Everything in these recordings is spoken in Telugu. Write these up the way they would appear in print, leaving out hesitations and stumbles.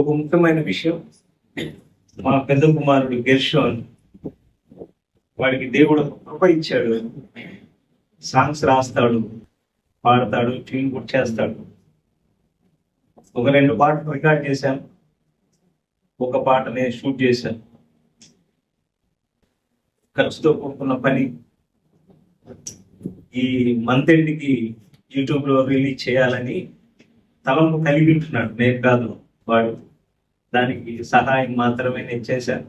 ఇంకొక ముఖ్యమైన విషయం, మా పెద్ద కుమారుడు గెర్షోన్, వాడికి దేవుడు కృప ఇచ్చాడు. సాంగ్స్ రాస్తాడు, పాడతాడు, ట్యూన్ కూడా చేస్తాడు. ఒక 2 పాటలు రికార్డ్ చేశాను, ఒక పాటని షూట్ చేశాను. ఖర్చుతో కూడుకున్న పని. ఈ మంత్ ఎండ్కి యూట్యూబ్లో రిలీజ్ చేయాలని తలంపు కలిగి ఉంటున్నాడు, నేను కాదు వాడు. దానికి సహాయం మాత్రమే నేను చేశాను.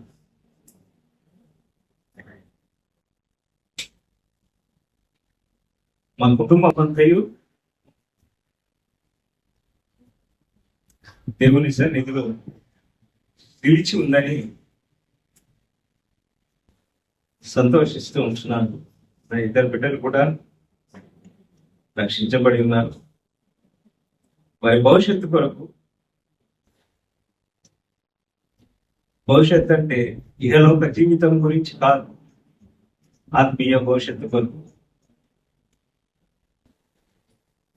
మా కుటుంబం అంతయు దేవుని సన్నిధిలో నిలిచి ఉందని సంతోషిస్తూ ఉంటున్నాను. నా 2 బిడ్డలు కూడా రక్షించబడి ఉన్నారు. వారి భవిష్యత్తు కొరకు, భవిష్యత్తు అంటే ఇహలోక జీవితం గురించి కాదు, ఆత్మీయ భవిష్యత్తు కొరకు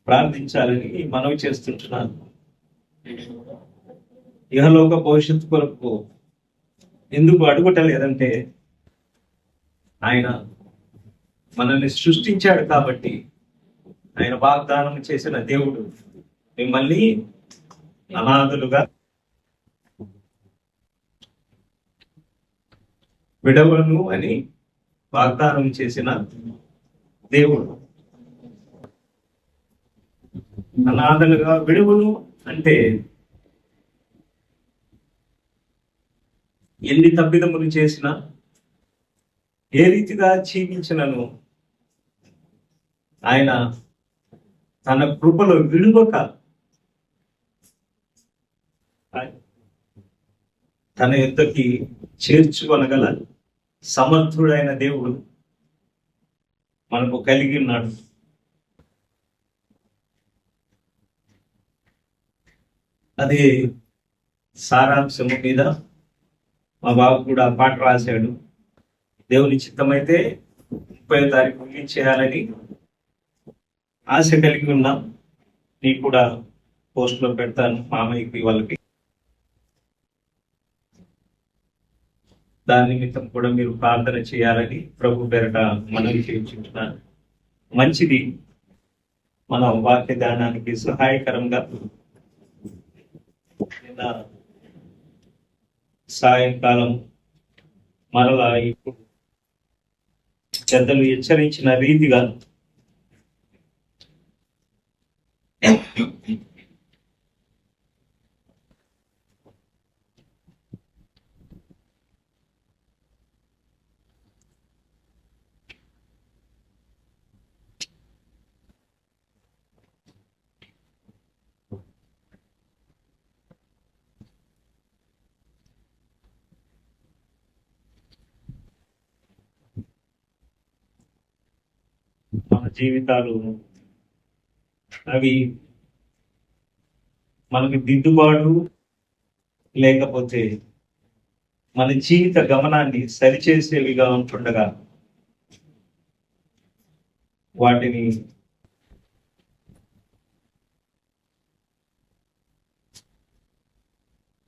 ప్రార్థించాలని మనవి చేస్తుంటున్నాను. ఇహలోక భవిష్యత్తు కొరకు ఎందుకు అడుగుటలేదంటే, ఆయన మనల్ని సృష్టించాడు కాబట్టి, ఆయన వాగ్దానం చేసిన దేవుడు మిమ్మల్ని అనాథలుగా విడవను అని వాగ్దానం చేసిన దేవుడు. అనాథలుగా విడవను అంటే ఎన్ని తప్పిదములు చేసినా, ఏ రీతిగా జీవించినను ఆయన తన కృపలో విడువక తన యొద్దకి చేర్చుకొనగల సమర్థుడైన దేవుడు మనకు కలిగి ఉన్నాడు. అదే సారాంశము మీద మా బాబు కూడా పాట రాశాడు. దేవుని చిత్తమైతే 30వ తారీఖు రిలీజ్ చేయాలని ఆశ కలిగి ఉన్నాం. నీకు కూడా పోస్ట్లో పెడతాను, మామయ్యకి వాళ్ళకి. దాని నిమిత్తం కూడా మీరు ప్రార్థన చేయాలని ప్రభు పేరట మనవి చేయించుకుంటున్నాను. మంచిది, మన వాక్య ధ్యానానికి సహాయకరంగా సాయంకాలం మరలా ఇప్పుడు పెద్దలు హెచ్చరించిన రీతిగా మన జీవితాలు అవి మనకి దిద్దుబాటు లేకపోతే మన జీవిత గమనాన్ని సరిచేసేవిగా ఉంటుండగా వాటిని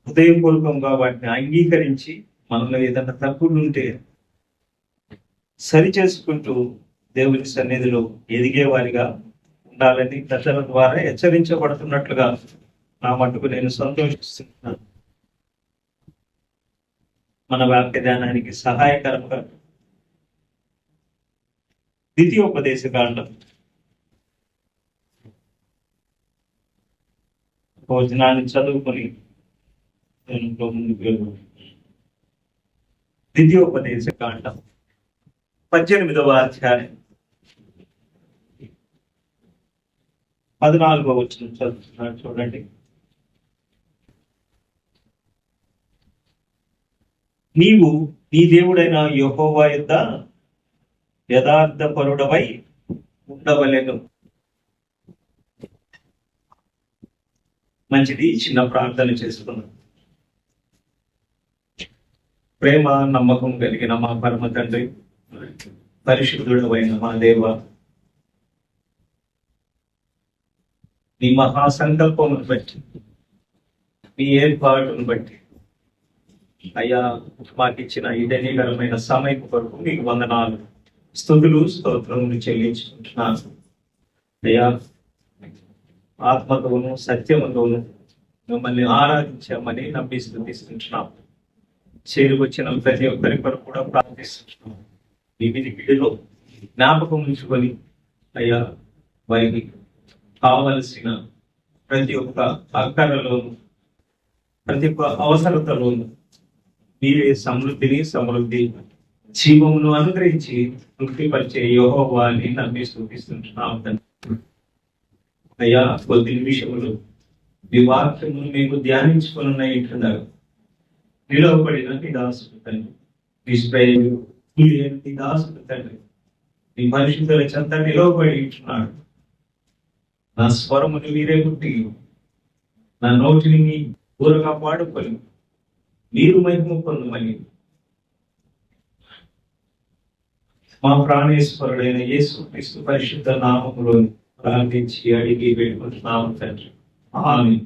హృదయపూర్వకంగా వాటిని అంగీకరించి మనలో ఏదైనా తప్పులు ఉంటే సరి చేసుకుంటూ దేవుని సన్నిధిలో ఎదిగే వారిగా ఉండాలని పెద్దల ద్వారా హెచ్చరించబడుతున్నట్లుగా నా మటుకు నేను సంతోషిస్తున్నాను. మన వాక్య ధ్యానానికి సహాయకరంగా ద్వితీయోపదేశ కాండం భోజనాన్ని చదువుకొని ముందుకు ద్వితీయోపదేశ కాండం 18వ అధ్యాయం 14వ వచనం చదువుతున్నాను, చూడండి. నీవు నీ దేవుడైన యెహోవా యొద్ద యథార్థపరుడవై ఉండవలెను. మంచిది, చిన్న ప్రార్థన చేసుకున్నాం. ప్రేమ నమ్మకం కలిగిన మా పరమ తండ్రి, పరిశుద్ధుడవైన మా దేవ, నీ మహాసంకల్పమును బట్టి మీ ఏర్పాటును బట్టి అయ్యా మాకు ఇచ్చిన ఈ ధన్యకరమైన సమయం కొరకు మీకు వందనాలు, స్తుతులు, స్తోత్రములు చెల్లించుకుంటున్నాను. అయ్యా ఆత్మతోను సత్యముతోను మిమ్మల్ని ఆరాధించామని నమ్మి స్తుతిస్తున్నాం. చేరుకొచ్చిన ప్రతి ఒక్కరి కొరకు కూడా ప్రార్థిస్తున్నాం. మీ విడిలో జ్ఞాపకం ఉంచుకొని అయ్యా వారికి కావలసిన ప్రతి ఒక్క అక్కరలోను ప్రతి ఒక్క అవసరతలోను మీరే సమృద్ధి జీవమును అనుగ్రహించి తృప్తిపరిచే యెహోవా అని నమ్మి స్తుతిస్తున్నాం. అయ్యా కొద్ది నిమిషములు మీ వాక్యము మీకు ధ్యానించుకున్న ఇంటున్నారు. నిలవబడిన నీ దాసుడు తండ్రి, నిష్ప్రయోజకుడు నీ దాసుడు తండ్రి, నీ పరిశుద్ధుల చెంత నిలవబడి ఉంటున్నాడు. నా స్వరమును మీరే గుట్టి నా నోటిని మీ దూరంగా పాడుకొని మీరు మహిమ పొందమని మా ప్రాణేశ్వరుడైన యేసుక్రీస్తు పరిశుద్ధ నామములో ప్రార్థించి అడిగి వేడుకుంటున్నాము తండ్రి. ఆమేన్.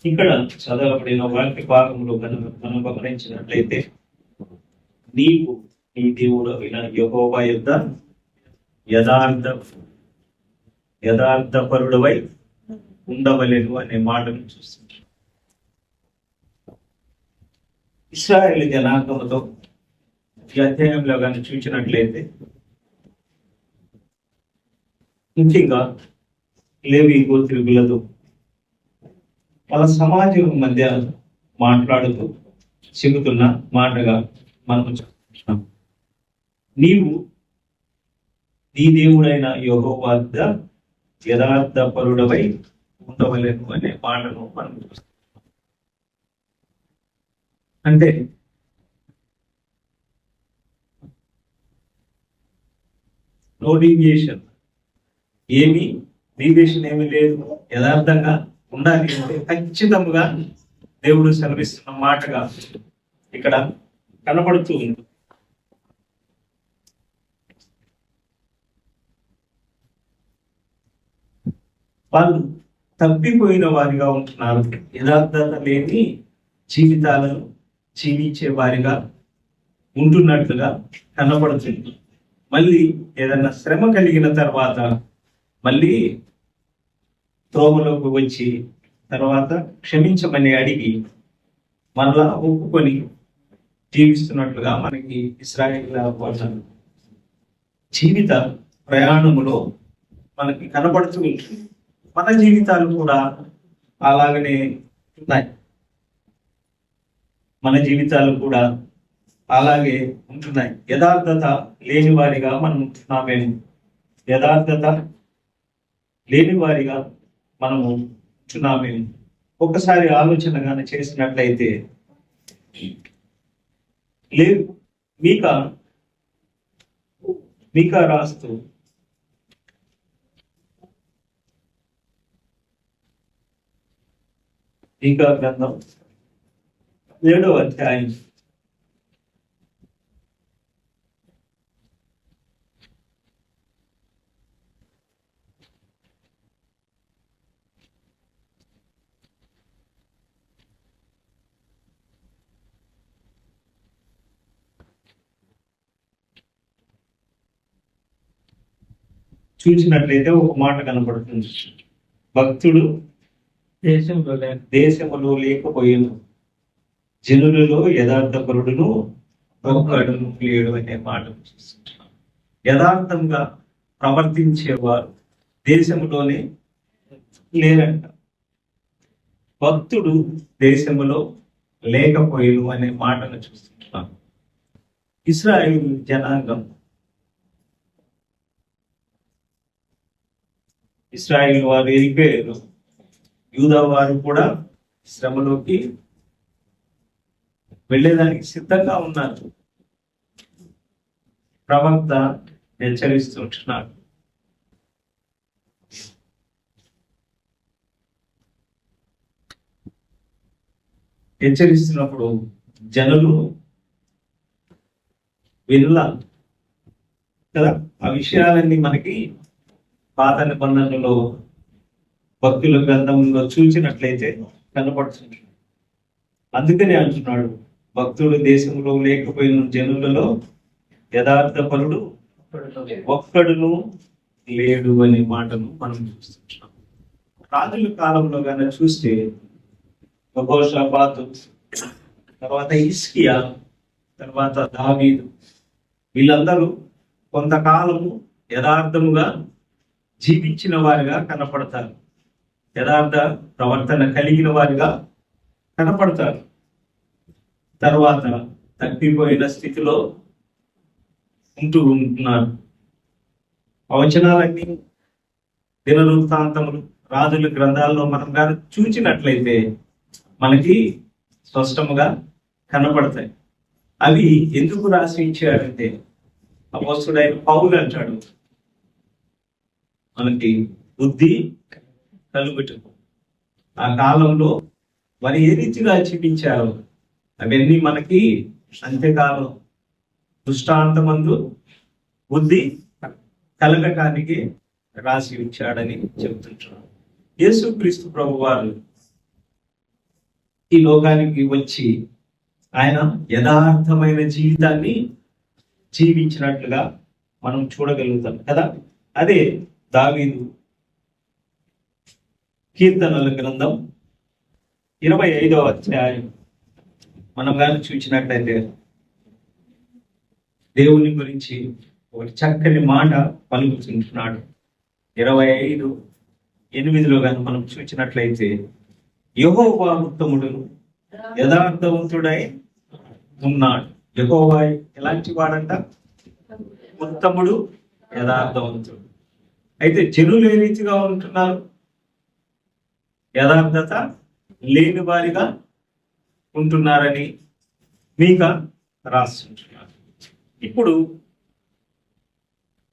ఇక్కడ చదవబడిన వాక్య భాగంలో మనం గమనించినట్లయితే, నీవు నీ దేవుడు అయిన యెహోవా యొద్ద యథార్థపరుడవై ఉండవలెను అనే మాటను చూస్తున్నాం. ఇశ్రాయేలు జనాంగముతో ఈ అధ్యాయంలో కానీ చూసినట్లయితే, ముఖ్యంగా లేవి గోత్రికులతో వాళ్ళ సమాజం మధ్య మాట్లాడుతూ చెబుతున్న మాటగా మనం చూస్తున్నాం. నీవు నీ దేవుడైన యెహోవా వద్ద యథార్థపరుడవై ఉండవలెను అనే మాటను మనం చూస్తున్నాం. అంటే నో డీవియేషన్, డీవియేషన్ ఏమీ లేదు. యథార్థంగా ఉండాలి అంటే ఖచ్చితంగా దేవుడు సెలవిస్తున్న మాటగా ఇక్కడ కనబడుతూ ఉంది. వాళ్ళు తప్పిపోయిన వారిగా ఉంటున్నారు. యథార్థత లేని జీవితాలను జీవించే వారిగా ఉంటున్నట్లుగా కనబడుతుంది. మళ్ళీ ఏదన్నా శ్రమ కలిగిన తర్వాత మళ్ళీ త్రోవలోకి వచ్చి తర్వాత క్షమించమని అడిగి మళ్ళా ఒప్పుకొని జీవిస్తున్నట్లుగా మనకి ఇశ్రాయేలు వాళ్ళ జీవిత ప్రయాణములో మనకి కనబడుతూ ఉంటుంది. మన జీవితాలు కూడా అలాగనే ఉన్నాయి. మన జీవితాలు కూడా అలాగే ఉంటున్నాయి. యథార్థత లేని వారిగా మనం ఉంటున్నామేమో. యథార్థత లేని వారిగా మనము ఉంటున్నామేమో. ఒక్కసారి ఆలోచనగానే చేసినట్లయితే, లేదు మీకా రాస్తూ మీకా గ్రంథం 7వ అధ్యాయం చూసినట్లయితే ఒక మాట కనపడుతుంది. భక్తుడు దేశములో లేకపోయేను, జనులలో యథార్థపరుడును ఒక్కడును లేడు అనే మాట చూస్తున్నాం. యథార్థంగా ప్రవర్తించేవారు దేశంలోనే లేరంట. భక్తుడు దేశములో లేకపోయేను అనే మాటను చూస్తున్నాం. ఇశ్రాయేలు జనాంగం, ఇశ్రాయేలు వారు వెళ్ళిపోయారు. యూదా వారు కూడా శ్రమలోకి వెళ్ళేదానికి సిద్ధంగా ఉన్నారు. ప్రవక్త హెచ్చరిస్తుంటున్నారు. హెచ్చరిస్తున్నప్పుడు జనులు వినాలి కదా. ఆ విషయాలన్నీ మనకి పాత నిబంధనలో భక్తుల గ్రంథంలో చూసినట్లయితే కనపడుతున్నాడు. అందుకని అంటున్నాడు, భక్తుడు దేశంలో లేకపోయిన జనులలో యథార్థపరుడు ఒక్కడును లేడు అనే మాటను మనం చూస్తున్నాం. రాజుల కాలంలో కనుక చూస్తే యెహోషాపాతు, తర్వాత హిజ్కియా, తర్వాత దావీదు, వీళ్ళందరూ కొంతకాలము యథార్థముగా జీవించిన వారిగా కనపడతారు, యథార్థ ప్రవర్తన కలిగిన వారిగా కనపడతారు. తర్వాత తప్పిపోయిన స్థితిలో ఉంటూ ఉంటున్నారు. వచనాలన్నీ దినవృత్తాంతములు, రాజుల గ్రంథాల్లో మనం కానీ చూచినట్లయితే మనకి స్పష్టముగా కనపడతాయి. అవి ఎందుకు రాసి ఇచ్చాడంటే, అపోస్తుడైన పౌలు అంటాడు, మనకి బుద్ధి కలుగుట. ఆ కాలంలో మరి ఏ రీతిగా చూపించారు అవన్నీ మనకి అంత్యకాలం దృష్టాంతమందు బుద్ధి కలగటానికి రాసి ఉంచాడని చెబుతుంటున్నాడు. యేసుక్రీస్తు ప్రభు వారు ఈ లోకానికి వచ్చి ఆయన యథార్థమైన జీవితాన్ని జీవించినట్లుగా మనం చూడగలుగుతాం కదా. అదే దావీదు కీర్తనల గ్రంథం 25వ అధ్యాయం మనం కానీ చూసినట్లయితే దేవుని గురించి ఒక చక్కని మాట పలుకుతుంటున్నాడు. 25:8 కానీ మనం చూసినట్లయితే, యెహోవా ఉత్తముడును యథార్థవంతుడై ఉన్నాడు. యెహోవా ఎలాంటి వాడంట? ఉత్తముడు, యథార్థవంతుడు. అయితే జనులు ఏ రీతిగా ఉంటున్నారు? యథార్థత లేని వారిగా ఉంటున్నారని మీక రాస్తుంటున్నారు. ఇప్పుడు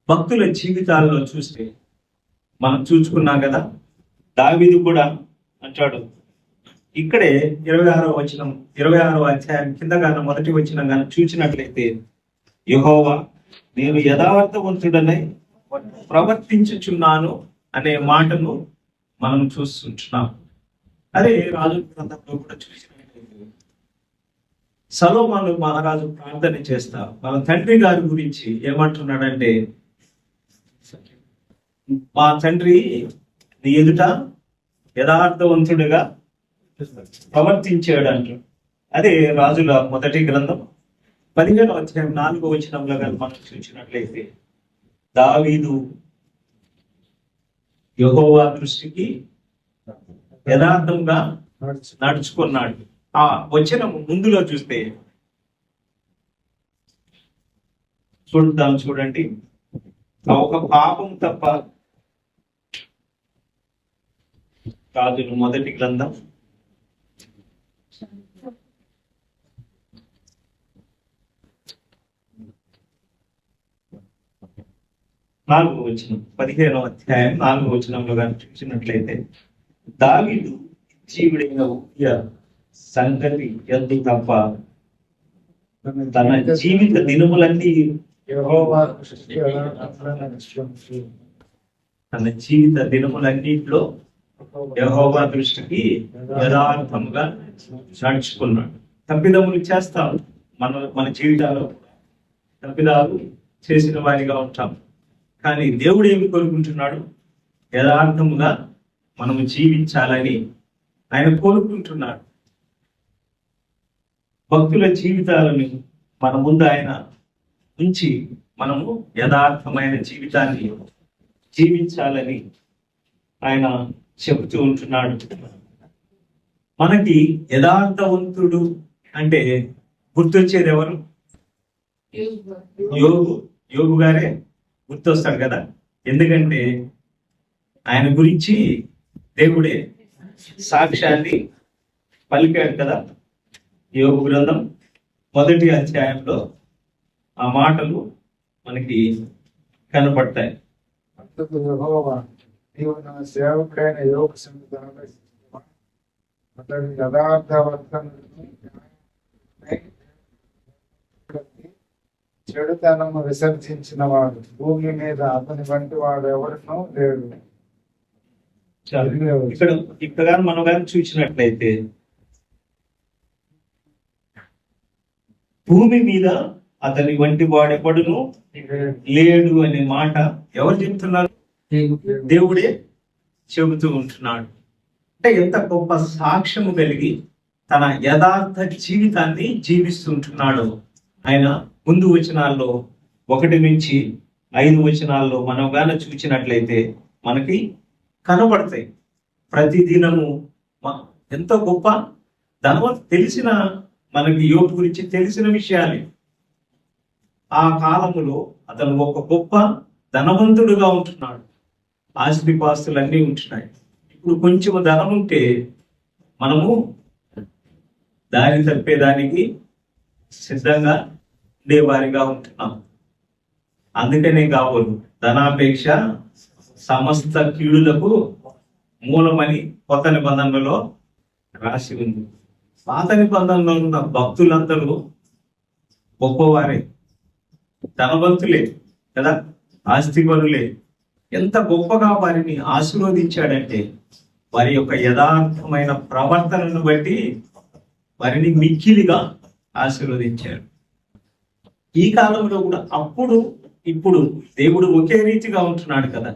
భక్తుల జీవితాల్లో చూస్తే మనం చూసుకున్నాం కదా, దావీదు కూడా అంటాడు. ఇక్కడే 26వ అధ్యాయం కింద గాన మొదటి వచనం గాన చూసినట్లయితే, యెహోవా నేను యథార్థవంతుడనై ప్రవర్తించుచున్నాను అనే మాటను మనం చూస్తుంటున్నాం. అదే రాజు గ్రంథంలో కూడా చూసినట్లయితే సొలొమోను మహారాజు ప్రార్థన చేస్తా మన తండ్రి గారి గురించి ఏమంటున్నాడంటే, మా తండ్రి నీ ఎదుట యథార్థవంతుడిగా ప్రవర్తించాడు అంటాడు. అదే రాజుల మొదటి గ్రంథం 15వ అధ్యాయం 4వ వచనంలో కానీ మనం చూసినట్లయితే, దావీదు యెహోవా దృష్టికి యథార్థంగా నడుచుకున్నాడు. ఆ వచనం ముందులో చూస్తే చూడండి, ఒక పాపం తప్ప. రాజుల మొదటి గ్రంథం 4వ వచనం, 15వ అధ్యాయం 4వ వచనంలో కానీ చూసినట్లయితే, దావీదు జీవుడైన ఉజ్జియా సంగతి ఎందు తప్ప తన జీవిత దినములన్నీ దినములన్నింటిలో యెహోవా దృష్టికి యథార్థముగా నడుచుకున్నాడు. తప్పిదములు చేస్తాం, మన జీవితాల్లో తప్పిదాలు చేసిన వారిగా ఉంటాం. కానీ దేవుడు ఏమి కోరుకుంటున్నాడు? యథార్థముగా మనము జీవించాలని ఆయన కోరుకుంటున్నాడు. భక్తుల జీవితాలను మన ముందు ఆయన ఉంచి మనము యథార్థమైన జీవితాన్ని జీవించాలని ఆయన చెబుతూ ఉంటున్నాడు. మనకి యథార్థవంతుడు అంటే గుర్తొచ్చేది ఎవరు? యోగు గారే గుర్తొస్తాడు కదా. ఎందుకంటే ఆయన గురించి దేవుడే సాక్ష్యాన్ని పలికాడు కదా. యోగు గ్రంథం 1వ అధ్యాయంలో ఆ మాటలు మనకి కనపడతాయి. సేవకుడైన యోగ యథార్థవర్తనుడు చెడుతనము విసర్జించిన వాడు భూమి మీద అతని వంటి వాడు ఎవరినో లేడు. ఇక్కడ ఇక్కడ కానీ మనం కానీ చూసినట్లయితే భూమి మీద అతని వంటి వాడెవడును లేడు అనే మాట ఎవరు చెప్తున్నారు? దేవుడే చెబుతూ ఉంటున్నాడు. అంటే ఎంత గొప్ప సాక్ష్యము కలిగి తన యథార్థ జీవితాన్ని జీవిస్తుంటున్నాడు ఆయన. ముందు వచనాల్లో 1 నుంచి 5 వచనాల్లో మనం గాన చూసినట్లయితే మనకి కనబడతాయి. ప్రతి దినము ఎంతో గొప్ప ధనవంతు తెలిసిన మనకి యోబు గురించి తెలిసిన విషయాలే. ఆ కాలములో అతను ఒక గొప్ప ధనవంతుడుగా ఉంటున్నాడు. ఆస్తిపాస్తులు అన్నీ ఉంటున్నాయి. ఇప్పుడు కొంచెం ధనం ఉంటే మనము దారి తప్పేదానికి సిద్ధంగా ఉండేవారిగా ఉంటున్నాం. అందుకనే కావాలి ధనాపేక్ష సమస్త కీడులకు మూలమని కొత్త నిబంధనలో రాసి ఉంది. పాత నిబంధనలో ఉన్న భక్తులందరూ గొప్పవారే, ధనవంతులే కదా, ఆస్తిపరులే. ఎంత గొప్పగా వారిని ఆశీర్వదించాడంటే వారి యొక్క యథార్థమైన ప్రవర్తనను బట్టి వారిని మిక్కిలిగా ఆశీర్వదించాడు. ఈ కాలంలో కూడా అప్పుడు ఇప్పుడు దేవుడు ఒకే రీతిగా ఉంటున్నాడు కదా.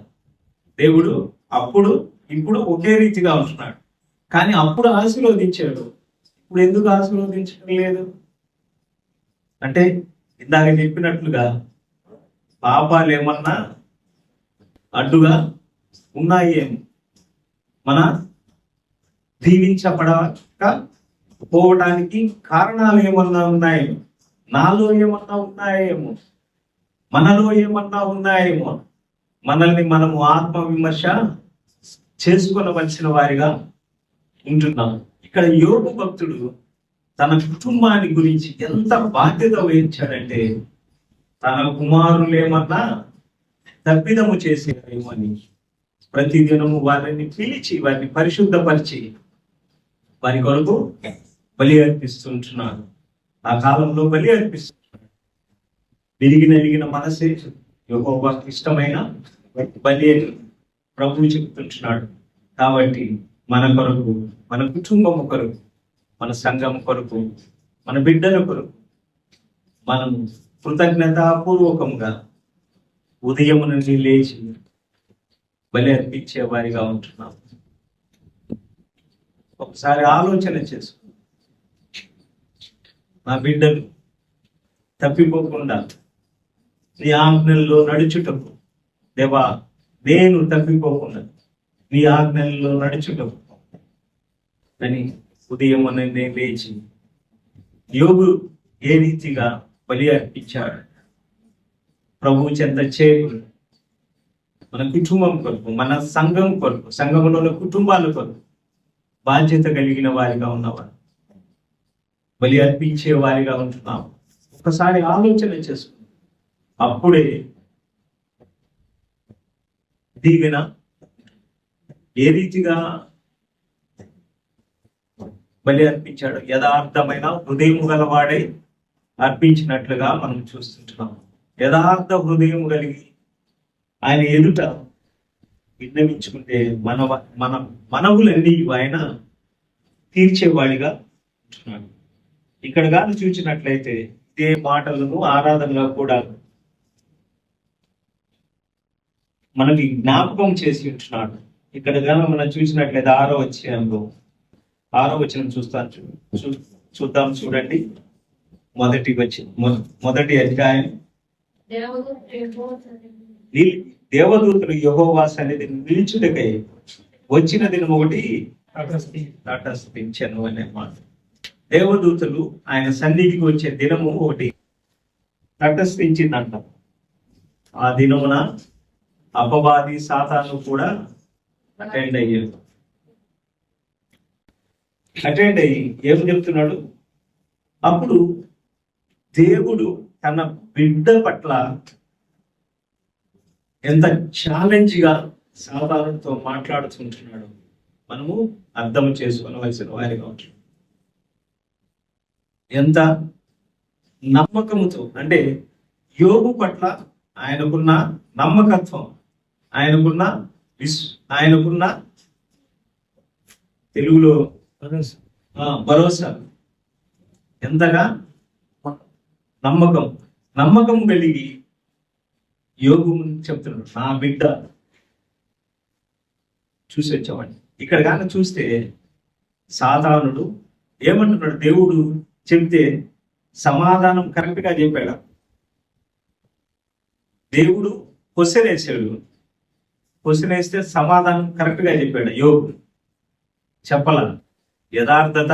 దేవుడు అప్పుడు ఇప్పుడు ఒకే రీతిగా ఉంటున్నాడు. కానీ అప్పుడు ఆశీర్వదించాడు, ఇప్పుడు ఎందుకు ఆశీర్వదించడం లేదు అంటే ఇందాక చెప్పినట్లుగా పాపాలు ఏమన్నా అడ్డుగా ఉన్నాయేమో, మన దీవించబడక పోవడానికి కారణాలు ఏమన్నా ఉన్నాయేమో, నాలో ఏమన్నా ఉన్నాయేమో, మనలో ఏమన్నా ఉన్నాయేమో. మనల్ని మనము ఆత్మ విమర్శ చేసుకొనవలసిన వారిగా ఉంటున్నాం. ఇక్కడ యోబు భక్తుడు తన కుటుంబాన్ని గురించి ఎంత బాధ్యత వహించాడంటే తన కుమారులు ఏమన్నా తప్పిదము చేసేమని ప్రతిదినము వారిని పిలిచి వారిని పరిశుద్ధపరిచి వారి కొరకు బలి అర్పిస్తుంటున్నాడు. ఆ కాలంలో బలి అర్పిస్తున్నాడు. విరిగిన మనసే యెహోవాకు ఇష్టమైన బలి అని ప్రభువు చెప్తుంటున్నాడు. కాబట్టి మన కొరకు, మన కుటుంబం కొరకు, మన సంఘం కొరకు, మన బిడ్డల కొరకు మనం కృతజ్ఞతాపూర్వకంగా ఉదయం నుండి లేచి బలి అర్పించే వారిగా ఉంటున్నాం. ఒకసారి ఆలోచన చేసుకో, నా బిడ్డలు తప్పిపోకుండా నీ ఆజ్ఞల్లో నడుచుటకు, దేవా నేను తప్పిపోకుండా నీ ఆజ్ఞల్లో నడుచుటకు అని ఉదయం అనేది లేచి యోబు ఏ రీతిగా బలి అర్పించాడు ప్రభు చెంత చేరు. మన కుటుంబం కొరకు, మన సంఘం కొరకు, సంఘంలోని కుటుంబాల కొరకు బాధ్యత కలిగిన వారిగా ఉన్నవారు, బలి అర్పించే వారిగా ఉంటున్నాం. ఒకసారి ఆలోచన చేసుకున్నాం. అప్పుడే దీవెన ఏ రీతిగా బలి అర్పించాడు, యథార్థమైన హృదయం గలవాడై అర్పించినట్లుగా మనం చూస్తుంటున్నాం. యథార్థ హృదయం కలిగి ఆయన ఎదుట విన్నవించుకుంటే మన మనవులన్నీ ఆయన తీర్చేవాడిగా ఉంటున్నాడు. ఇక్కడ కానీ చూసినట్లయితే ఇదే మాటలను ఆరాధనలో కూడా మనకి జ్ఞాపకం చేసి ఉంటున్నాడు. ఇక్కడ కానీ మనం చూసినట్లయితే 6వ వచనం చూద్దాం. చూడండి, మొదటి అధ్యాయం. దేవదూతలు యెహోవా సన్నిధిని నిలుచుటకై వచ్చిన దినం ఒకటి తటస్థించెను అనే మాట. దేవదూతలు ఆయన సన్నిధికి వచ్చే దినము ఒకటి తటస్థించిందంట. ఆ దినమున అపవాది సాతాను కూడా అటెండ్ అయ్యి ఏం చెప్తున్నాడు? అప్పుడు దేవుడు తన బిడ్డ పట్ల ఎంత ఛాలెంజ్ గా సాతానుతో మాట్లాడుతుంటున్నాడు మనము అర్థం చేసుకోవలసిన వారిగా ఉంటున్నాం. ఎంత నమ్మకముతో అంటే యోబు పట్ల ఆయనకున్న నమ్మకత్వం, ఆయనకున్న తెలుగులో భరోసా. ఎంతగా నమ్మకం నమ్మకం కలిగి యోగు చెప్తున్నాడు, నా బిడ్డ. చూసి వచ్చామండి. ఇక్కడ కానీ చూస్తే సాతానుడు ఏమంటున్నాడు, దేవుడు చెప్తే సమాధానం కరెక్ట్ గా చెప్పాడు. దేవుడు క్వశ్చన్ వేసాడు, క్వశ్చన్ వేస్తే సమాధానం కరెక్ట్ గా చెప్పాడు. యోగు చెప్పాల, యథార్థత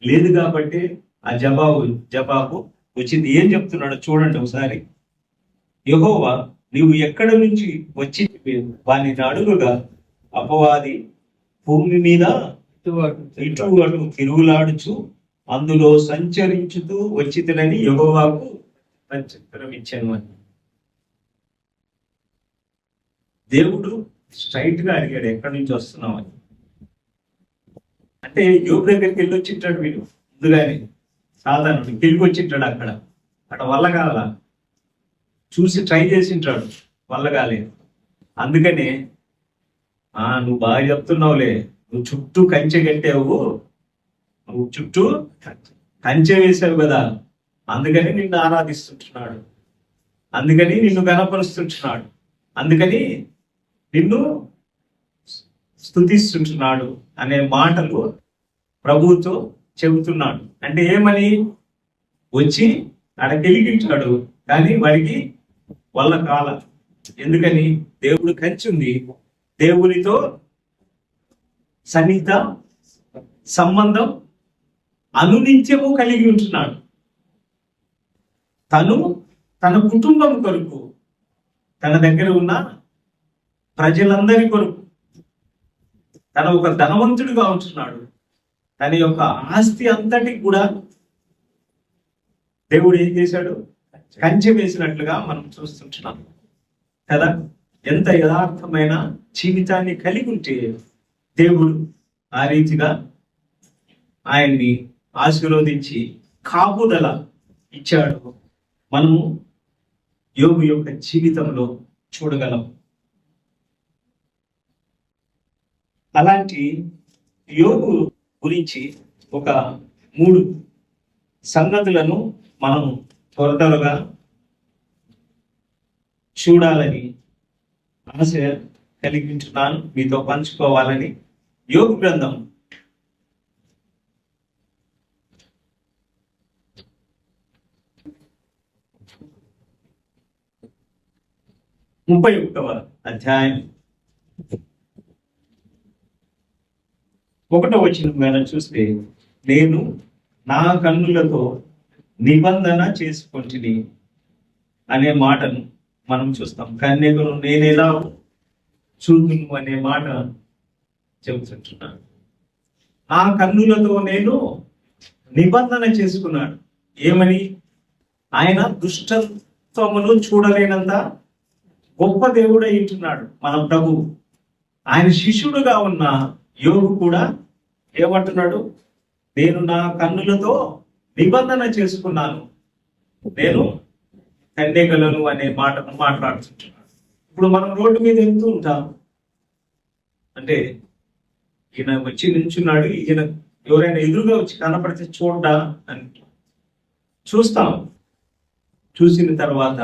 లేదు కాబట్టి ఆ జవాబు వచ్చింది. ఏం చెప్తున్నాడు చూడండి ఒకసారి. యెహోవా నీవు ఎక్కడి నుంచి వచ్చి వాని అడుగుగా అపవాది భూమి మీద ఇటు అటు తిరుగులాడుచు అందులో సంచరించుతూ వచ్చితనని యెహోవాకు నక్షత్రం ఇచ్చాను అని. దేవుడు స్ట్రైట్ గా అడిగాడు, ఎక్కడి నుంచి వస్తున్నావు అని. అంటే యోగు దగ్గరికి వెళ్ళి వచ్చింటాడు వీడు ముందుగానే. సాధారణ తిరిగి వచ్చింటాడు అక్కడ వల్ల కాల చూసి ట్రై చేసింటాడు, వల్ల కాలేదు. అందుకనే నువ్వు బాగా చెప్తున్నావులే, నువ్వు చుట్టూ కంచె కట్టావు, నువ్వు చుట్టూ కంచె వేసావు కదా, అందుకని నిన్ను ఆరాధిస్తుంటున్నాడు, అందుకని నిన్ను గణపరుస్తుంటున్నాడు, అందుకని నిన్ను స్తుతిస్తుంటున్నాడు అనే మాటలు ప్రభువుతో చెబుతున్నాడు. అంటే ఏమని, వచ్చి ఆడ గెలిగించాడు కానీ వాడికి వల్ల కాల. ఎందుకని, దేవుడు కంచుంది, దేవునితో సన్నిహిత సంబంధం అనునిత్యము కలిగి ఉంటున్నాడు. తను తన కుటుంబం కొరకు, తన దగ్గర ఉన్న ప్రజలందరి కొరకు, తన ఒక ధనవంతుడిగా ఉంటున్నాడు. తన యొక్క ఆస్తి అంతటికి కూడా దేవుడు ఏం చేశాడు, కంచె వేసినట్లుగా మనం చూస్తుంటున్నాం కదా. ఎంత యథార్థమైన జీవితాన్ని కలిగి ఉంటే దేవుడు ఆ రీతిగా ఆయన్ని ఆశీర్వదించి కాపుదల ఇచ్చాడు. మనము యోగు యొక్క జీవితంలో చూడగలం. అలాంటి యోగు గురించి ఒక 3 సంగతులను మనం త్వరగా చూడాలని ఆశ కలిగించున్నాను, మీతో పంచుకోవాలని. యోగు గ్రంథం 31వ అధ్యాయం 1వ వచనం మనం చూస్తే, నేను నా కన్నులతో నిబంధన చేసుకుంటుని అనే మాటను మనం చూస్తాం. కన్యకను నేను ఎలా చూదును అనే మాట చెబుతుంటున్నాను. నా కన్నులతో నేను నిబంధన చేసుకున్నాడు. ఏమని? ఆయన దుష్టత్వమును చూడలేనంత గొప్ప దేవుడై ఉంటున్నాడు మన ప్రభు. ఆయన శిష్యుడుగా ఉన్న యోగు కూడా ఏమంటున్నాడు, నేను నా కన్నులతో నిబంధన చేసుకున్నాను, నేను కన్యకలను అనే మాటను మాట్లాడుతుంటున్నాడు. ఇప్పుడు మనం రోడ్డు మీద వెళ్తూ ఉంటాం, అంటే ఈయన వచ్చి నిల్చున్నాడు, ఈయన ఎవరైనా ఎదురుగా వచ్చి కనపడితే చూడ్డా అని చూస్తాం. చూసిన తర్వాత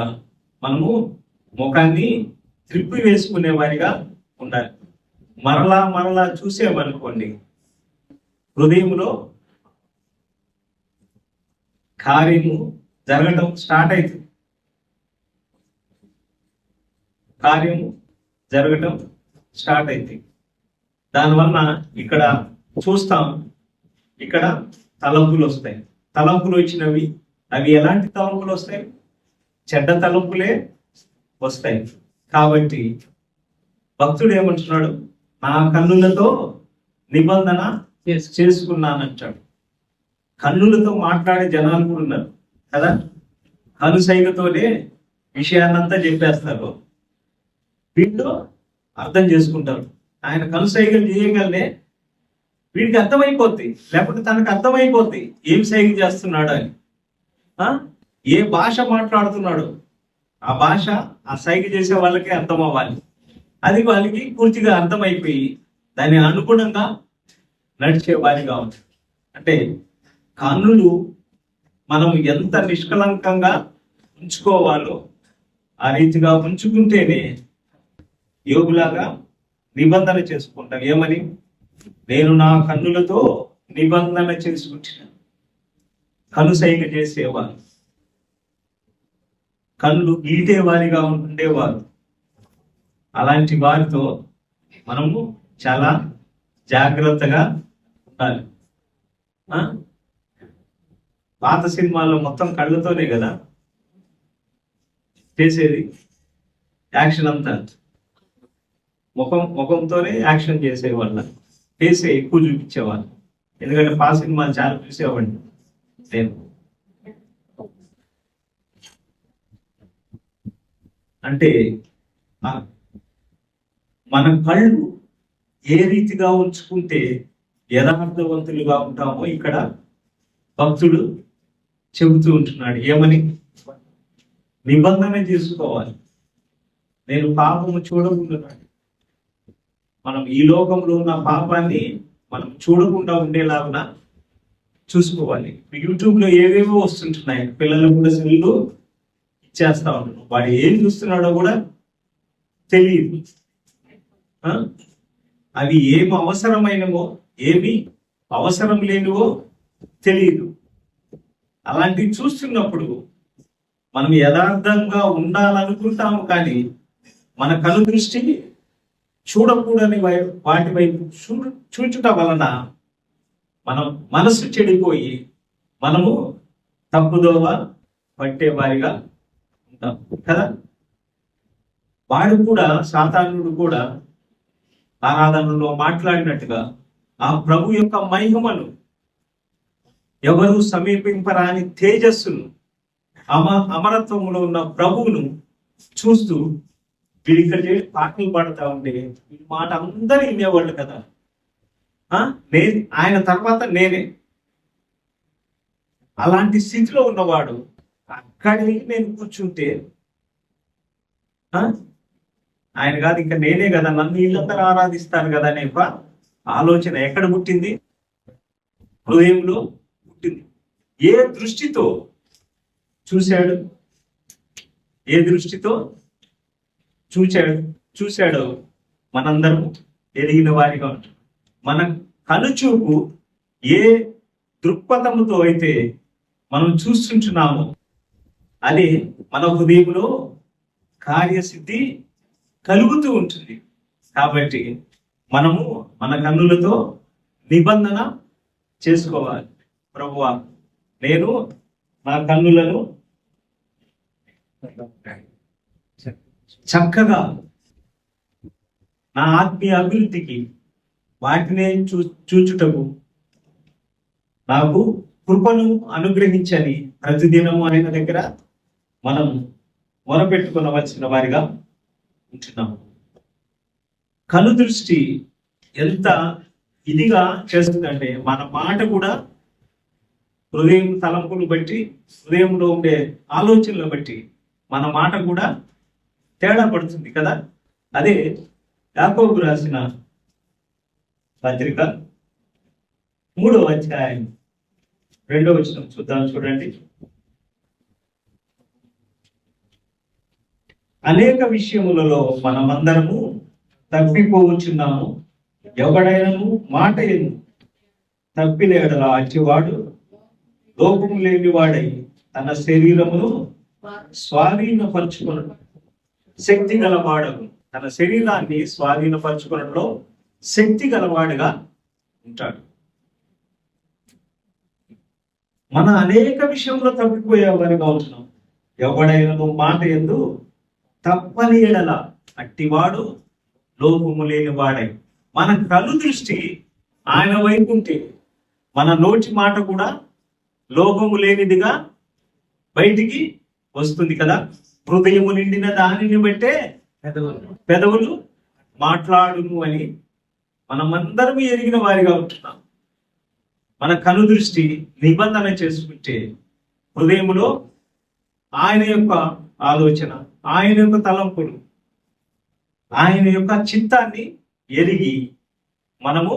మనము ముఖాన్ని త్రిప్పి వేసుకునే వారిగా ఉండాలి. మరలా చూసామనుకోండి, హృదయంలో కార్యము జరగటం స్టార్ట్ అవుతుంది. దానివల్ల ఇక్కడ చూస్తాం, ఇక్కడ తలంపులు వస్తాయి. తలంపులు వచ్చినవి అవి ఎలాంటి తలంపులు వస్తాయి? చెడ్డ తలంపులే వస్తాయి. కాబట్టి భక్తుడు ఏమంటున్నాడు, నా కన్నులతో నిబంధన చేసుకున్నానంటాడు. కన్నులతో మాట్లాడే జనాలు కూడా ఉన్నారు కదా. కనుసైగతోనే విషయాన్నంతా చెప్పేస్తారు, వీళ్ళు అర్థం చేసుకుంటారు. ఆయన కనుసైగలు చేయగలనే వీడికి అర్థమైపోద్ది, లేకపోతే తనకు అర్థమైపోద్ది ఏం సైగ చేస్తున్నాడు అని. ఏ భాష మాట్లాడుతున్నాడు ఆ భాష ఆ సైగ చేసే వాళ్ళకి అర్థం అవ్వాలి. అది వాళ్ళకి పూర్తిగా అర్థమైపోయి దాని అనుగుణంగా నడిచే వారిగా ఉంటాడు. అంటే కన్నులు మనం ఎంత నిష్కలంకంగా ఉంచుకోవాలో ఆ రీతిగా ఉంచుకుంటేనే యోగులాగా నిబంధన చేసుకుంటాం. ఏమని? నేను నా కన్నులతో నిబంధన చేసుకుంటున్నాను. కనుసైగ చేసేవారు, కళ్ళు గీటేవారిగా ఉండేవారు. అలాంటి వారితో మనము చాలా జాగ్రత్తగా ఉండాలి. పాత సినిమాల్లో మొత్తం కళ్ళతోనే కదా చేసేది, యాక్షన్ అంతా ముఖంతోనే యాక్షన్ చేసేవాళ్ళ, ఫేసే ఎక్కువ చూపించేవాళ్ళు. ఎందుకంటే పాత సినిమాలు చాలా చూసేవాడిని నేను. అంటే మన కళ్ళు ఏ రీతిగా ఉంచుకుంటే యథార్థవంతులుగా ఉంటామో ఇక్కడ భక్తుడు చెబుతూ ఉంటున్నాడు. ఏమని? నిబంధన చేసుకోవాలి. నేను పాపము చూడకుండా, మనం ఈ లోకంలో ఉన్న పాపాన్ని మనం చూడకుండా ఉండేలాగా చూసుకోవాలి. యూట్యూబ్లో ఏవేవో వస్తుంటున్నాయి, పిల్లలు కూడా సెల్లు ఇచ్చేస్తా ఉంటారు. వాడు ఏం చూస్తున్నాడో కూడా తెలియదు. అవి ఏమి అవసరమైనవో ఏమి అవసరం లేనివో తెలియదు. అలాంటివి చూస్తున్నప్పుడు మనం యథార్థంగా ఉండాలనుకుంటాము, కానీ మన కను దృష్టి చూడకూడని వాటి వైపు చూచుట వలన మనం మనసు చెడిపోయి మనము తప్పుదోవ పట్టేవారిగా ఉంటాం కదా. వాడు కూడా, సాతానుడు కూడా ఆరాధనలో మాట్లాడినట్టుగా ఆ ప్రభు యొక్క మహిమను, ఎవరు సమీపింపరాని తేజస్సును, అమరత్వంలో ఉన్న ప్రభువును చూస్తూ వీడు ఇక్కడ పాటలు పాడుతూ ఉంటే ఈ మాట అందరూ వినేవాళ్ళు కదా. నేను ఆయన తర్వాత నేనే, అలాంటి స్థితిలో ఉన్నవాడు అక్కడికి నేను కూర్చుంటే ఆయన కాదు ఇంకా నేనే కదా, నన్ను వీళ్ళందరూ ఆరాధిస్తారు కదా అనే ఆలోచన ఎక్కడ పుట్టింది? హృదయంలో పుట్టింది. ఏ దృష్టితో చూశాడు? ఏ దృష్టితో చూశాడో మనందరం ఎదిగిన వారిగా ఉంటాం. మన కనుచూపు ఏ దృక్పథముతో అయితే మనం చూస్తుంటున్నామో అది మన హృదయంలో కార్యసిద్ధి కలుగుతూ ఉంటుంది. కాబట్టి మనము మన కన్నులతో నిబంధన చేసుకోవాలి. ప్రభువా, నేను నా కన్నులను చక్కగా నా ఆత్మీయ అభివృద్ధికి వాటినే చూచుటకు నాకు కృపను అనుగ్రహించని ప్రతిదినము ఆయన దగ్గర మనం మొరపెట్టుకునవలసిన వారిగా ఉంటున్నాము. కను దృష్టి ఎంత ఇదిగా చేస్తుందంటే మన మాట కూడా హృదయం తలంపులు బట్టి, హృదయంలో ఉండే ఆలోచనలు బట్టి మన మాట కూడా తేడా పడుతుంది కదా. అదే యాకోబు రాసిన పత్రిక 3వ అధ్యాయం 2వ వచనం చూద్దాం. చూడండి. అనేక విషయములలో మనమందరము తప్పిపోవచ్చున్నాము. ఎవడైనను మాట తప్పిన ఎడల అచ్చివాడు లోపము లేని వాడై తన శరీరమును స్వాధీనపరచుకున్నాడు. శక్తి గలవాడకు, తన శరీరాన్ని స్వాధీనపరచుకోవడంలో శక్తి గలవాడుగా ఉంటాడు. మన అనేక విషయంలో తప్పిపోయే వారిగా ఉంటున్నాం. ఎవడైనా మాట యందు తప్పని ఎడల అట్టివాడు లోపము లేని వాడై. మన కను దృష్టి ఆయన వైపు ఉంటే మన నోటి మాట కూడా లోపము లేనిదిగా బయటికి వస్తుంది కదా. హృదయము నిండిన దానిని బట్టే పెదవులు మాట్లాడును అని మనమందరం ఎరిగిన వారిగా ఉంటున్నాం. మన కను దృష్టి నిబంధన చేసుకుంటే హృదయములో ఆయన యొక్క ఆలోచన, ఆయన యొక్క తలంపులు, ఆయన యొక్క చిత్తాన్ని ఎరిగి మనము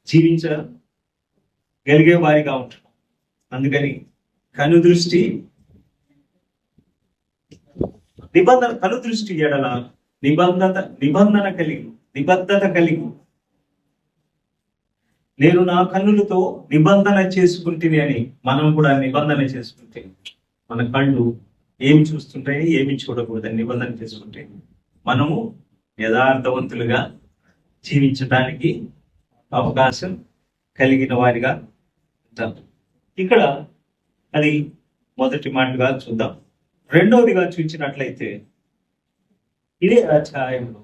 జీవించగలిగే వారిగా ఉంటున్నాం. అందుకని కనుదృష్టి కనుదృష్టి ఎడల నిబద్ధత కలిగి నేను నా కన్నులతో నిబంధన చేసుకుంటుంది అని మనం కూడా నిబంధన చేసుకుంటే మన కళ్ళు ఏమి చూస్తుంటాయి, ఏమి చూడకూడదని నిబంధన చేసుకుంటే మనము యథార్థవంతులుగా జీవించడానికి అవకాశం కలిగిన వారిగా ఉంటాం. ఇక్కడ అది మొదటి మాటగా చూద్దాం. రెండవదిగా చూసినట్లయితే ఇదే అధ్యాయంలో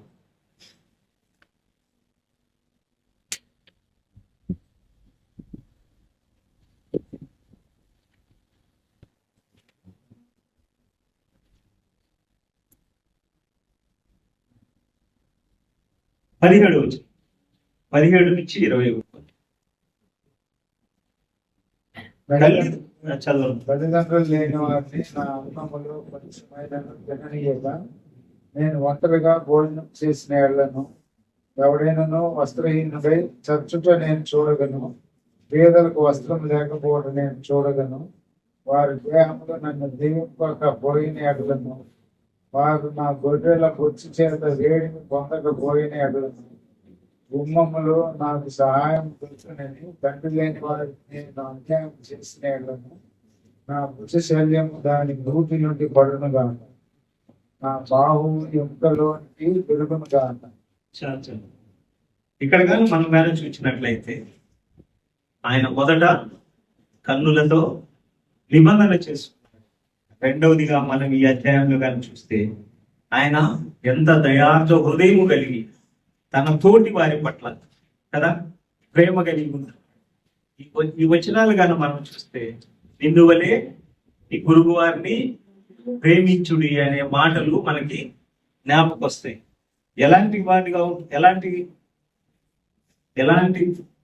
17 నుంచి 20 చదవండి. తల్లిదండ్రులు లేని వారిని నా అన్నములు కొంచెమైన జననీయగా నేను ఒంటరిగా భోజనం చేసిన ఏళ్లను ఎవడైనాను వస్త్రహీనుడై చచ్చుట నేను చూడగను, పేదలకు వస్త్రం లేకపోవడం నేను చూడగను. వారి దేహంలో నన్ను దీవింపకపోయిన ఎడలను, వారు నా గొర్రెల బొచ్చు చేత వేడిని పొందకపోయిన ఎడలను, గుమ్మములు నాకు సహాయం దొరుకునని తండ్రి లేని వారికి నేను అన్యాయం చేసిన ఎడలను, నా భుజ శల్యము దాని భూమి నుండి పడును గాక, నా బాహు ఎముకలోనికి పెరుగును గాక. ఇక్కడ కానీ మనం కానీ చూసినట్లయితే ఆయన మొదట కన్నులతో నిబంధన చేసుకున్నాడు. రెండవదిగా మనం ఈ అధ్యాయంలో కానీ చూస్తే ఆయన ఎంత దయార్థ హృదయం కలిగి తన తోటి వారి పట్ల కదా ప్రేమ కలిగి ఉంటాడు. ఈ వచనాలు కానీ మనం చూస్తే నిన్నువలే ఈ గురువు వారిని ప్రేమించుడి అనే మాటలు మనకి జ్ఞాపకొస్తాయి. ఎలాంటి వాటిగా ఎలాంటి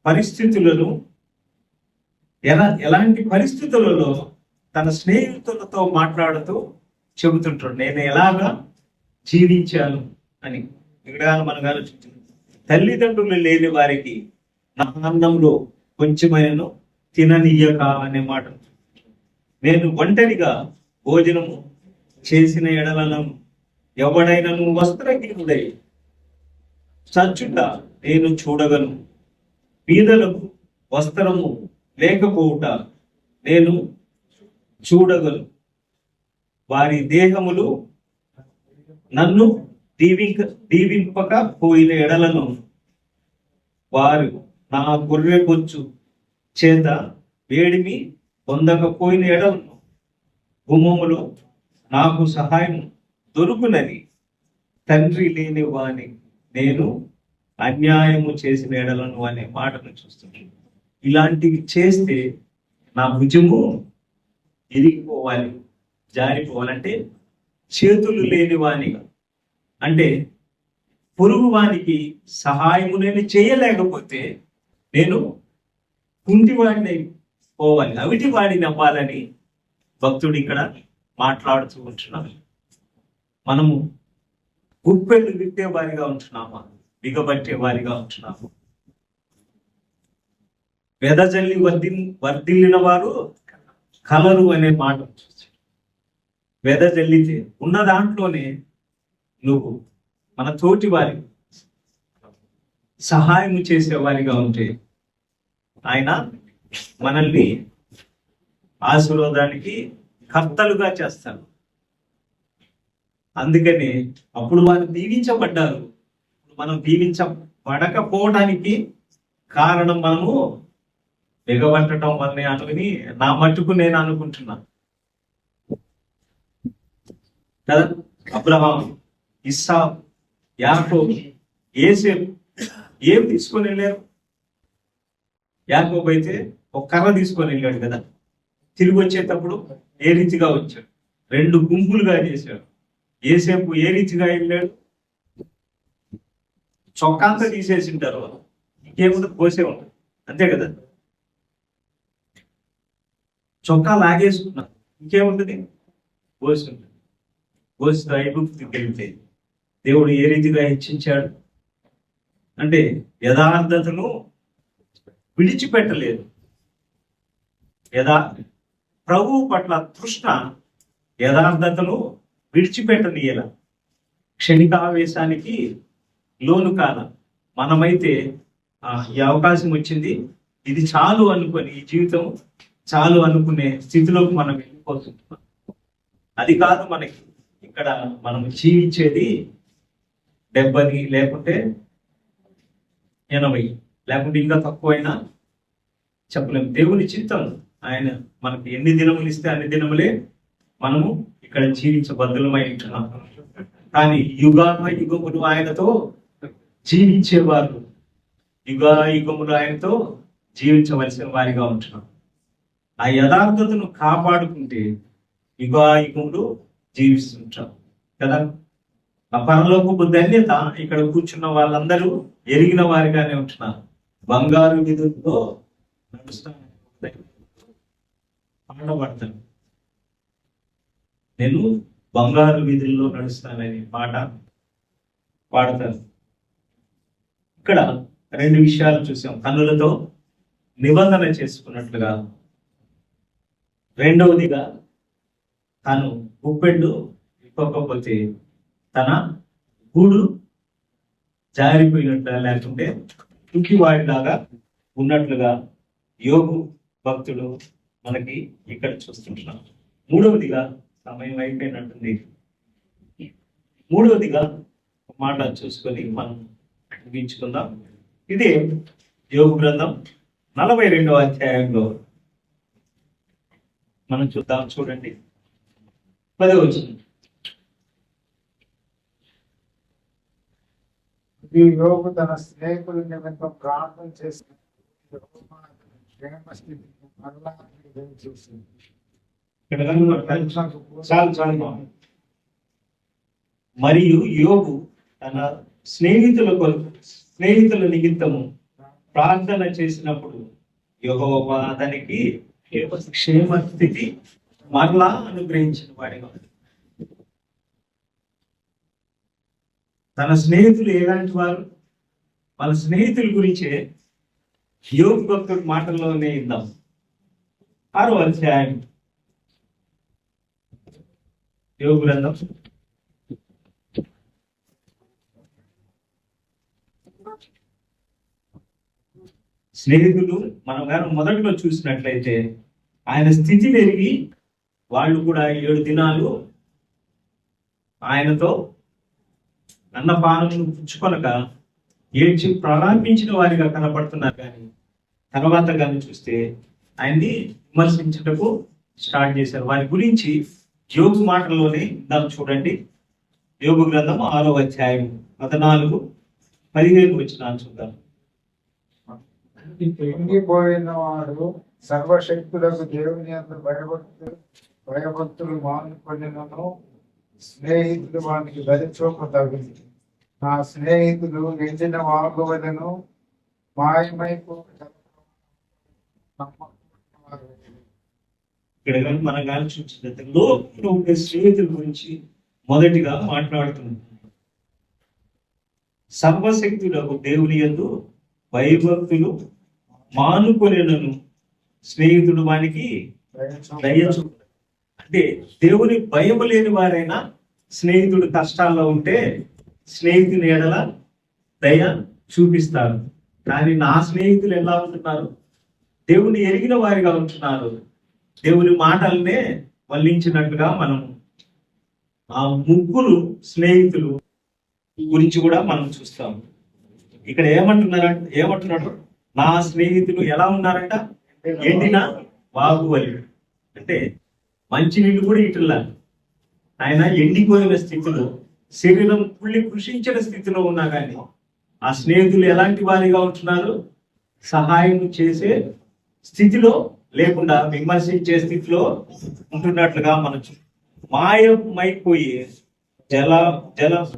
పరిస్థితులను ఎలాంటి పరిస్థితులలో తన స్నేహితులతో మాట్లాడుతూ చెబుతుంటాడు నేను ఎలాగా జీవించాను అని. ఇక్కడ మనం ఆలోచించాలి, తల్లిదండ్రులు లేని వారికి నా అన్నంలో కొంచెమైనను తిననీయక అనే మాట. నేను ఒంటరిగా భోజనము చేసిన ఎడలను ఎవడైనను వస్త్రహీనుడై చచ్చుట నేను చూడగను, బీదలకు వస్త్రము లేకపోవుట నేను చూడగలను. వారి దేహములు నన్ను దీవింపకపోయిన ఎడలను, వారు నా గొర్రె బొచ్చు చేత వేడిమి పొందకపోయిన ఎడలను, గుమ్మములో నాకు సహాయం దొరుకునని తండ్రి లేని వాని నేను అన్యాయము చేసిన ఎడలను అనే మాటను చూస్తున్నాను. ఇలాంటివి చేస్తే నా భుజము ఇరిగిపోవాలి, జారిపోవాలంటే చేతులు లేని వానిగా, అంటే పొరుగు వానికి సహాయము నేను చేయలేకపోతే నేను కుంటివాడిని పోవాలి, అవిటి వాడిని అవ్వాలని భక్తుడు ఇక్కడ మాట్లాడుతూ ఉంటున్నాడు. మనము గుప్పెళ్ళు విప్పే వారిగా ఉంటున్నామా, బిగబట్టే వారిగా ఉంటున్నాము? వెదజల్లి వర్ధిల్లిన వారు కలరు అనే మాట వెదజల్లితే ఉన్న దాంట్లోనే నువ్వు మన తోటి వారి సహాయం చేసే వారిగా ఉంటే ఆయన మనల్ని ఆశీర్వాదానికి కర్తలుగా చేస్తాడు. అందుకని అప్పుడు వారు దీవించబడ్డారు. మనం దీవించబడకపోవడానికి కారణం మనము బిగబట్టడం వల్లనే అనుకుని నా మట్టుకు నేను అనుకుంటున్నా కదా. అబ్రహాం, ఇస్సాకు, యాకోబు, యోసేపు ఏం తీసుకొని వెళ్ళారు? యాకోబు అయితే ఒక కర్ర తీసుకొని వెళ్ళాడు కదా. తిరిగి వచ్చేటప్పుడు ఏ రీతిగా వచ్చాడు? 2 గుంపులుగా చేశాడు. యోసేపు ఏ రీతిగా వెళ్ళాడు? చొక్కాంతా తీసేసింటారు, ఇంకేముంది పోసే ఉంటాడు అంతే కదా. చొక్కా లాగేసుకున్నారు, ఇంకేముంటుంది? పోసి ఉంటుంది. పోసి ఐగుప్తుకి వెళ్తే దేవుడు ఏ రీతిగా హెచ్చించాడు అంటే యథార్థతను విడిచిపెట్టలేదు. ప్రభువు పట్ల తృష్ణ యథార్థతను విడిచిపెట్టనీయాల. క్షణికావేశానికి లోను కాల. మనమైతే ఈ అవకాశం వచ్చింది, ఇది చాలు అనుకొని, ఈ జీవితం చాలు అనుకునే స్థితిలోకి మనం వెళ్ళిపోతున్నాం. అది కాదు మనకి. ఇక్కడ మనం జీవించేది 70 లేకుంటే 80 లేకుంటే ఇంకా తక్కువైనా చెప్పలేము. దేవుని చిత్తం. ఆయన మనకి ఎన్ని దినములు ఇస్తే అన్ని దినములే మనము ఇక్కడ జీవించబద్ధులమై ఉంటున్నాం. కానీ యుగములు ఆయనతో జీవించేవారు, యుగములు ఆయనతో జీవించవలసిన వారిగా ఉంటున్నాం. ఆ యథార్థతను కాపాడుకుంటే యుగములు జీవిస్తుంటాం కదా. ఆ పరలోకపు ధన్యత ఇక్కడ కూర్చున్న వాళ్ళందరూ ఎరిగిన వారిగానే ఉంటున్నారు. బంగారు విధులతో నడుస్తాను పాడబడతాను. నేను బంగారు వీధుల్లో నడుస్తానని పాట పాడతాను. ఇక్కడ 2 విషయాలు చూసాం. కన్నులతో నిబంధన చేసుకున్నట్లుగా, రెండవదిగా తను గుప్పెళ్ళు ఇవ్వకపోతే తన గూడు జారిపోయినట్లుగా, లేకుంటే తుకివాడిలాగా ఉన్నట్లుగా యోగు భక్తుడు మనకి ఇక్కడ చూస్తుంటున్నాం. మూడవదిగా, సమయం అయిపోయినట్టుంది, మూడవదిగా మాట చూసుకొని మనం ముగించుకుందాం. ఇదే యోగు గ్రంథం 42వ అధ్యాయంలో మనం చూద్దాం. చూడండి 10వ వచనం. ఈ యోగు తన స్నేహితుల నిమిత్తం ప్రార్థన చేసి మరియు యోగు తన స్నేహితుల నిమిత్తము ప్రార్థన చేసినప్పుడు యెహోవా అతనికి క్షేమ స్థితి మరలా అనుగ్రహించిన వాడిగా. తన స్నేహితులు ఎలాంటి వారు? వాళ్ళ స్నేహితుల గురించే యోగు భక్తుడి మాటల్లోనే ఇద్దాం. 6వ అధ్యాయం యోగు గ్రంథం. స్నేహితులు మనం గారు మొదట్లో చూసినట్లయితే ఆయన స్థితిని ఎరిగి వాళ్ళు కూడా 7 దినాలు ఆయనతో అన్నపానమును పుచ్చుకొనక ఏడ్చి ప్రారంభించిన వారిగా కనపడుతున్నారు. కానీ తర్వాత కానీ చూస్తే ఆయన్ని విమర్శించటకు స్టార్ట్ చేశారు. వారి గురించి యోగు మాటల్లోనే దాన్ని చూడండి. యోగు గ్రంథం 6వ అధ్యాయం 14-15 వచనాలు చూద్దాం. ఎంగిపోయిన వాడు సర్వశక్తులకు దేవుని యందు భయభక్తులు మానుకొనినను స్నేహితులు వానికి దరిచూపు తగింది. నా స్నేహితులు ఎండిన వాగువలను ఇక్కడ మనం కానీ చూసినట్టు లోకంలో ఉండే స్నేహితుల గురించి మొదటిగా మాట్లాడుతున్నాం. సర్వశక్తులకు దేవుని యందు భయభక్తులు మానుకొనినను స్నేహితుడు వానికి దయచూపు. అంటే దేవుని భయం లేని వారైనా స్నేహితుడు కష్టాల్లో ఉంటే స్నేహితుని ఎడల దయ చూపిస్తారు. కానీ నా స్నేహితులు ఎలా ఉంటున్నారు? దేవుని ఎరిగిన వారిగా ఉంటున్నారు. దేవుని మాటలనే వల్లించినట్టుగా మనం ఆ 3 స్నేహితులు గురించి కూడా మనం చూస్తాం. ఇక్కడ ఏమంటున్నాడు? నా స్నేహితులు ఎలా ఉన్నారంట? ఎండిన వాగువలి. అంటే మంచినీళ్ళు కూడా ఇటులా. ఆయన ఎండిపోయిన స్థితిలో, శరీరం పుల్లి కృషించిన స్థితిలో ఉన్నా కానీ ఆ స్నేహితులు ఎలాంటి వారిగా ఉంటున్నారు? సహాయం చేసే స్థితిలో లేకుండా విమర్శించే స్థితిలో ఉంటున్నట్లుగా మనం మాయమైపోయి జల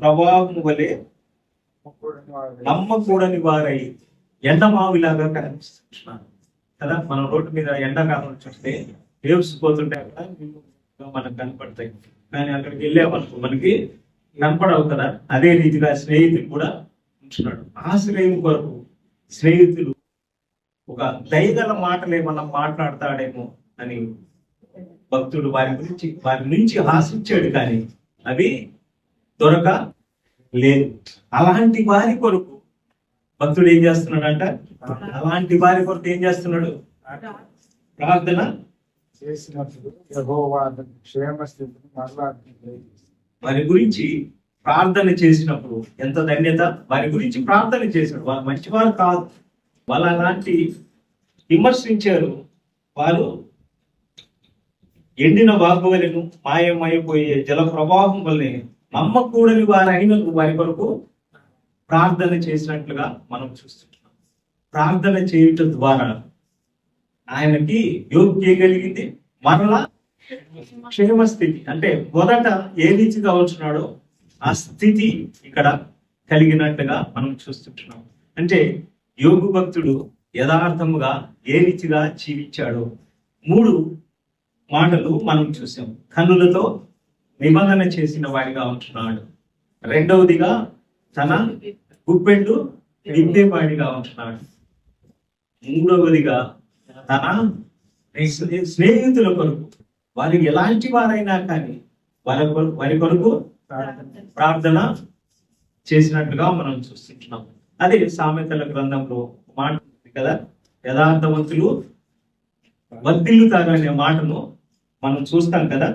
ప్రవాహం వలె నమ్మకూడని వారై ఎండమావిలాగా కనిపిస్తున్నారు కదా. మనం రోడ్డు మీద ఎండాకాలం చూస్తే వేసిపోతుంటే అక్కడ మనకు కనపడతాయి. కానీ అక్కడికి వెళ్ళామనుకో మనకి కనపడవు కదా. అదే రీతిగా స్నేహితులు కూడా ఉంటున్నాడు. ఆశ్రయం కొరకు స్నేహితులు ఒక దయగల మాటలు ఏమన్నా మాట్లాడతాడేమో అని భక్తుడు వారి నుంచి ఆశించాడు, కానీ అవి దొరక లేదు. అలాంటి వారి కొరకు భక్తుడు ఏం చేస్తున్నాడంట? అలాంటి వారి కొరకు ఏం చేస్తున్నాడు? ప్రార్థన చేసినప్పుడు యెహోవా అతని క్షేమ స్థితిని మరలా అతనికి దయచేస్తాడు. వారి గురించి ప్రార్థన చేసినప్పుడు ఎంత ధన్యత! వారి గురించి ప్రార్థన చేశాడు. వారు మంచివారు కాదు, వాళ్ళు అలాంటి విమర్శించారు. వారు ఎండిన వాగ్వలను మాయమైపోయే జల ప్రవాహం వల్లే నమ్మకూడని వారైన వారి కొరకు ప్రార్థన చేసినట్లుగా మనం చూస్తున్నాం. ప్రార్థన చేయటం ద్వారా ఆయనకి యోగ్య కలిగింది, మరలా క్షేమస్థితి. అంటే మొదట ఏ రీతిగా ఉంటున్నాడో ఆ స్థితి ఇక్కడ కలిగినట్టుగా మనం చూస్తుంటున్నాం. అంటే యోగు భక్తుడు యథార్థముగా ఏ రీతిగా జీవించాడో 3 మాటలు మనం చూసాం. కన్నులతో నిబంధన చేసిన వాడిగా ఉంటున్నాడు. రెండవదిగా తన గుప్పెండు విప్పేవాడిగా ఉంటున్నాడు. మూడవదిగా తన స్నేహితుల కొరకు, వారు ఎలాంటి వారైనా కానీ వారి కొరకు ప్రార్థన చేసినట్లుగా మనం చూస్తున్నాం. అదే సామెతల గ్రంథంలో మాట ఉంది కదా, యథార్థవంతులు వర్ధిల్లుతారు అనే మాటను మనం చూస్తాం కదా.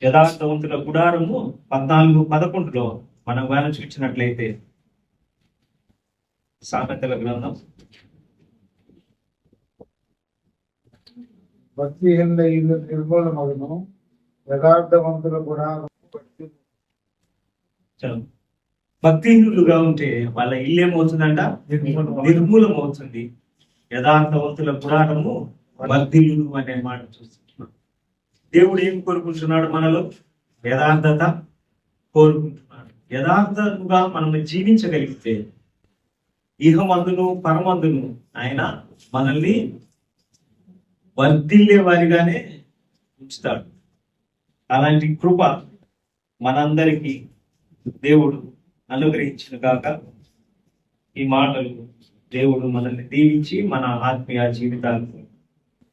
యథార్థవంతుల గుడారము 14:11 మనం గాన చూసినట్లయితే, సామెతల గ్రంథం భక్తిహీనుల ఇల్లు నిర్మూలమగును, యథార్థవంతుల కూడా భక్తిహీనులుగా ఉంటే వాళ్ళ ఇల్లు ఏమవుతుందంట? నిర్మూలం అవుతుంది. యథార్థవంతుల గుడారము వర్ధిల్లును అనే మాట చూస్తున్నాం. దేవుడు ఏం కోరుకుంటున్నాడు? మనలో యథార్థత కోరుకుంటున్నాడు. యథార్థముగా మనం జీవించగలిగితే ఇహమందును పరమందును ఆయన మనల్ని వర్ధిల్లే వారిగానే ఉంచుతాడు. అలాంటి కృప మనందరికీ దేవుడు అనుగ్రహించిన కాక ఈ మాటలు దేవుడు మనల్ని దీవించి మన ఆత్మీయ జీవితాలకు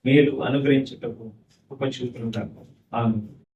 మేలు అనుగ్రహించుటకు కృప చూపును కాక. ఆమేన్.